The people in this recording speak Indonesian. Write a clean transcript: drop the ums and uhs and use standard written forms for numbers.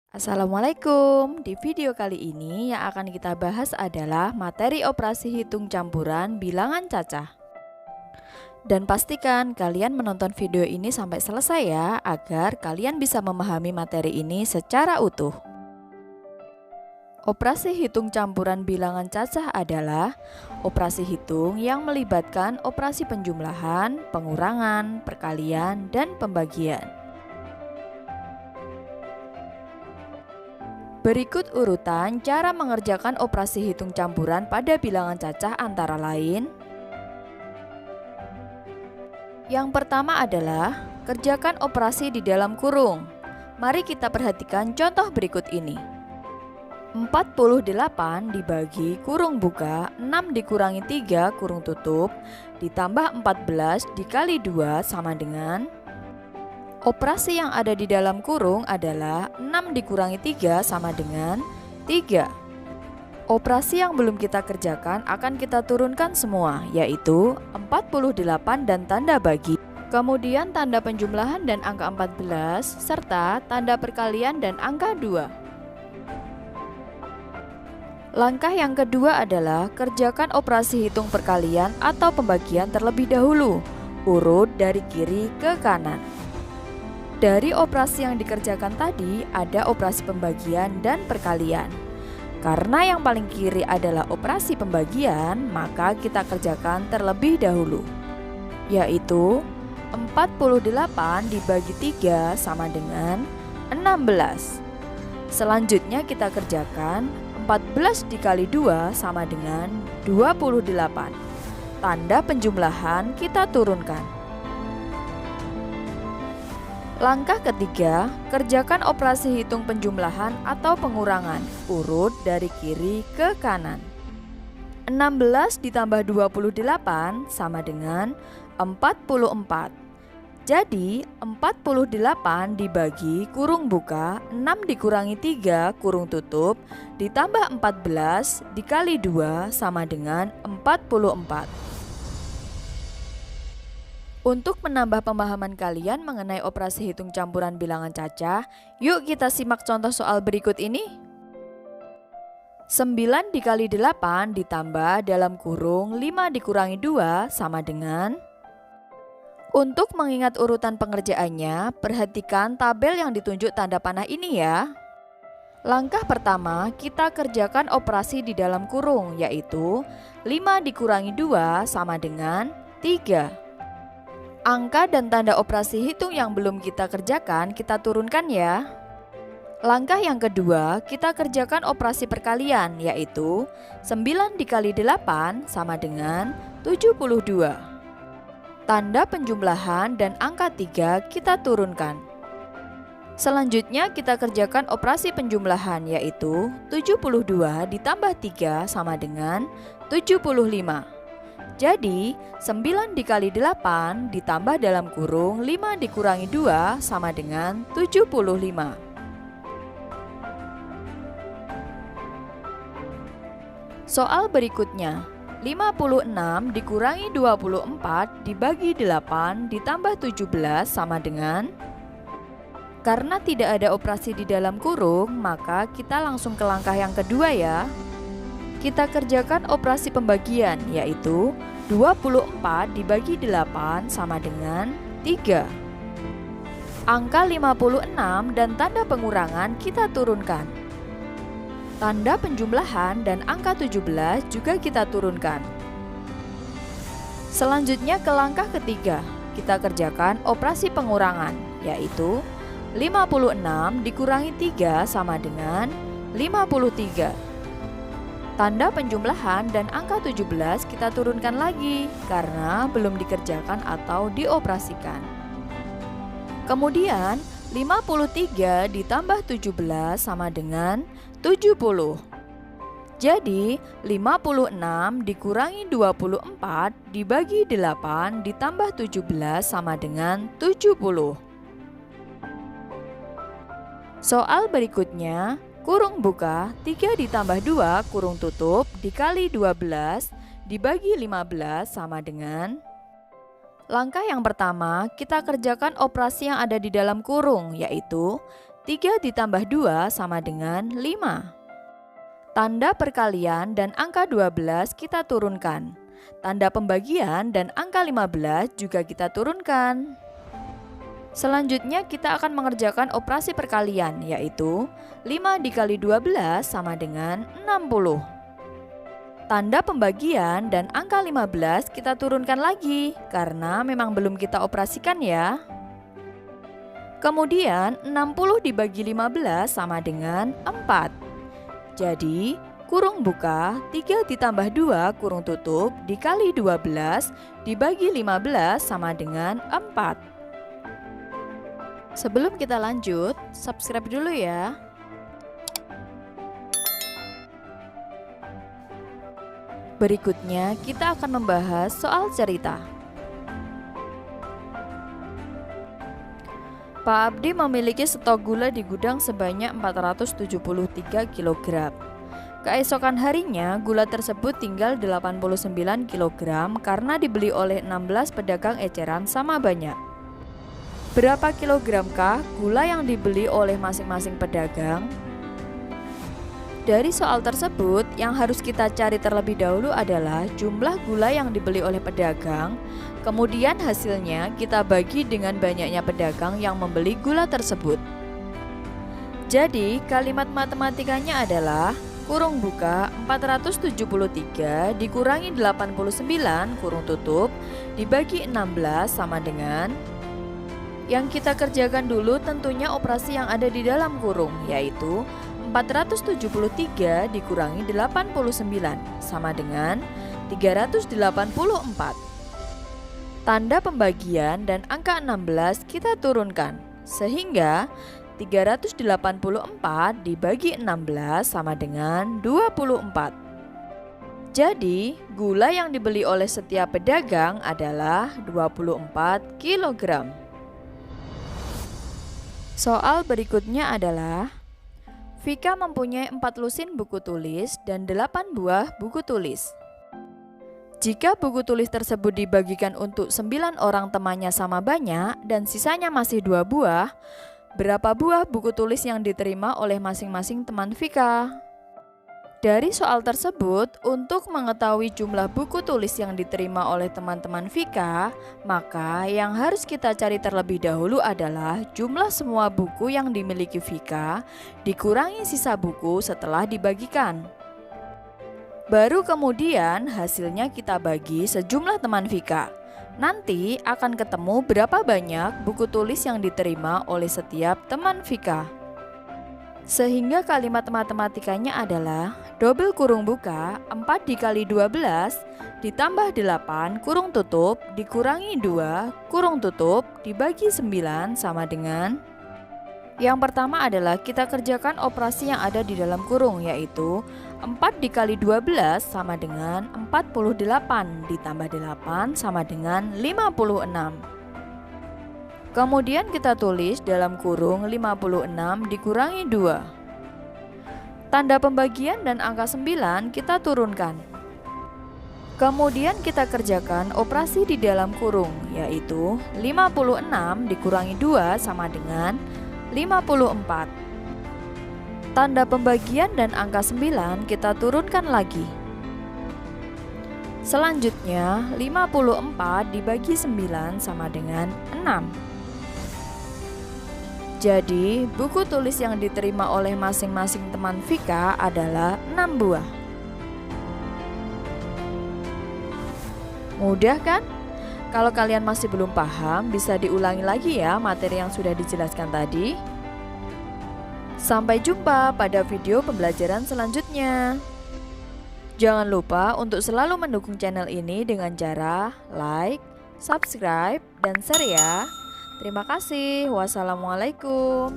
Assalamualaikum. Di video kali ini yang akan kita bahas adalah materi operasi hitung campuran bilangan cacah. Dan pastikan kalian menonton video ini sampai selesai ya, agar kalian bisa memahami materi ini secara utuh. Operasi hitung campuran bilangan cacah adalah operasi hitung yang melibatkan operasi penjumlahan, pengurangan, perkalian, dan pembagian. Berikut urutan cara mengerjakan operasi hitung campuran pada bilangan cacah antara lain. Yang pertama adalah kerjakan operasi di dalam kurung. Mari kita perhatikan contoh berikut ini. 48 dibagi kurung buka 6 dikurangi 3 kurung tutup ditambah 14 dikali 2 sama dengan. Operasi yang ada di dalam kurung adalah 6 dikurangi 3 sama dengan 3. Operasi yang belum kita kerjakan akan kita turunkan semua, yaitu 48 dan tanda bagi, kemudian tanda penjumlahan dan angka 14, serta tanda perkalian dan angka 2. Langkah yang kedua adalah kerjakan operasi hitung perkalian atau pembagian terlebih dahulu, urut dari kiri ke kanan. Dari operasi yang dikerjakan tadi, ada operasi pembagian dan perkalian. Karena yang paling kiri adalah operasi pembagian, maka kita kerjakan terlebih dahulu, yaitu 48 dibagi 3 sama dengan 16. Selanjutnya kita kerjakan 14 dikali 2 sama dengan 28. Tanda penjumlahan kita turunkan. Langkah ketiga, kerjakan operasi hitung penjumlahan atau pengurangan, urut dari kiri ke kanan. 16 ditambah 28 sama dengan 44. Jadi, 48 dibagi kurung buka 6 dikurangi 3 kurung tutup ditambah 14 dikali 2 sama dengan 44. Untuk menambah pemahaman kalian mengenai operasi hitung campuran bilangan cacah, yuk kita simak contoh soal berikut ini. 9 dikali 8 ditambah dalam kurung 5 dikurangi 2 sama dengan. Untuk mengingat urutan pengerjaannya, perhatikan tabel yang ditunjuk tanda panah ini ya. Langkah pertama, kita kerjakan operasi di dalam kurung, yaitu 5 dikurangi 2 sama dengan 3. Angka dan tanda operasi hitung yang belum kita kerjakan, kita turunkan ya. Langkah yang kedua, kita kerjakan operasi perkalian, yaitu 9 dikali 8 sama dengan 72. Tanda penjumlahan dan angka 3 kita turunkan. Selanjutnya kita kerjakan operasi penjumlahan, yaitu 72 ditambah 3 sama dengan 75. Jadi, 9 dikali 8 ditambah dalam kurung 5 dikurangi 2 sama dengan 75. Soal berikutnya, 56 dikurangi 24 dibagi 8 ditambah 17 sama dengan. Karena tidak ada operasi di dalam kurung, maka kita langsung ke langkah yang kedua ya. Kita kerjakan operasi pembagian, yaitu 24 dibagi 8 sama dengan 3. Angka 56 dan tanda pengurangan kita turunkan. Tanda penjumlahan dan angka 17 juga kita turunkan. Selanjutnya ke langkah ketiga, kita kerjakan operasi pengurangan, yaitu 56 dikurangi 3 sama dengan 53. Tanda penjumlahan dan angka 17 kita turunkan lagi karena belum dikerjakan atau dioperasikan. Kemudian 53 ditambah 17 sama dengan 70. Jadi 56 dikurangi 24 dibagi 8 ditambah 17 sama dengan 70. Soal berikutnya, kurung buka 3 ditambah 2 kurung tutup dikali 12 dibagi 15 sama dengan. Langkah yang pertama, kita kerjakan operasi yang ada di dalam kurung, yaitu 3 ditambah 2 sama dengan 5. Tanda perkalian dan angka 12 kita turunkan. Tanda pembagian dan angka 15 juga kita turunkan. Selanjutnya kita akan mengerjakan operasi perkalian, yaitu 5 dikali 12 sama dengan 60. Tanda pembagian dan angka 15 kita turunkan lagi, karena memang belum kita operasikan ya. Kemudian 60 dibagi 15 sama dengan 4. Jadi kurung buka 3 ditambah 2 kurung tutup dikali 12 dibagi 15 sama dengan 4. Sebelum kita lanjut, subscribe dulu ya. Berikutnya kita akan membahas soal cerita. Pak Abdi memiliki stok gula di gudang sebanyak 473 kg. Keesokan harinya, gula tersebut tinggal 89 kg karena dibeli oleh 16 pedagang eceran sama banyak. Berapa kilogramkah gula yang dibeli oleh masing-masing pedagang? Dari soal tersebut, yang harus kita cari terlebih dahulu adalah jumlah gula yang dibeli oleh pedagang. Kemudian hasilnya kita bagi dengan banyaknya pedagang yang membeli gula tersebut. Jadi kalimat matematikanya adalah kurung buka 473 dikurangi 89 kurung tutup dibagi 16 sama dengan. Yang kita kerjakan dulu tentunya operasi yang ada di dalam kurung, yaitu 473 dikurangi 89 sama dengan 384. Tanda pembagian dan angka 16 kita turunkan, sehingga 384 dibagi 16 sama dengan 24. Jadi, gula yang dibeli oleh setiap pedagang adalah 24 kg. Soal berikutnya adalah Vika mempunyai 4 lusin buku tulis dan 8 buah buku tulis. Jika buku tulis tersebut dibagikan untuk 9 orang temannya sama banyak dan sisanya masih 2 buah, berapa buah buku tulis yang diterima oleh masing-masing teman Vika? Dari soal tersebut, untuk mengetahui jumlah buku tulis yang diterima oleh teman-teman Vika, maka yang harus kita cari terlebih dahulu adalah jumlah semua buku yang dimiliki Vika dikurangi sisa buku setelah dibagikan. Baru kemudian hasilnya kita bagi sejumlah teman Vika. Nanti akan ketemu berapa banyak buku tulis yang diterima oleh setiap teman Vika. Sehingga kalimat matematikanya adalah double kurung buka 4 dikali 12 ditambah 8 kurung tutup dikurangi 2 kurung tutup dibagi 9 sama dengan. Yang pertama adalah kita kerjakan operasi yang ada di dalam kurung, yaitu 4 dikali 12 sama dengan 48 ditambah 8 sama dengan 56. Kemudian kita tulis dalam kurung 56 dikurangi 2. Tanda pembagian dan angka 9 kita turunkan. Kemudian kita kerjakan operasi di dalam kurung, yaitu 56 dikurangi 2 sama dengan 54. Tanda pembagian dan angka 9 kita turunkan lagi. Selanjutnya 54 dibagi 9 sama dengan 6. Jadi, buku tulis yang diterima oleh masing-masing teman Vika adalah 6 buah. Mudah kan? Kalau kalian masih belum paham, bisa diulangi lagi ya materi yang sudah dijelaskan tadi. Sampai jumpa pada video pembelajaran selanjutnya. Jangan lupa untuk selalu mendukung channel ini dengan cara like, subscribe, dan share ya. Terima kasih. Wassalamualaikum.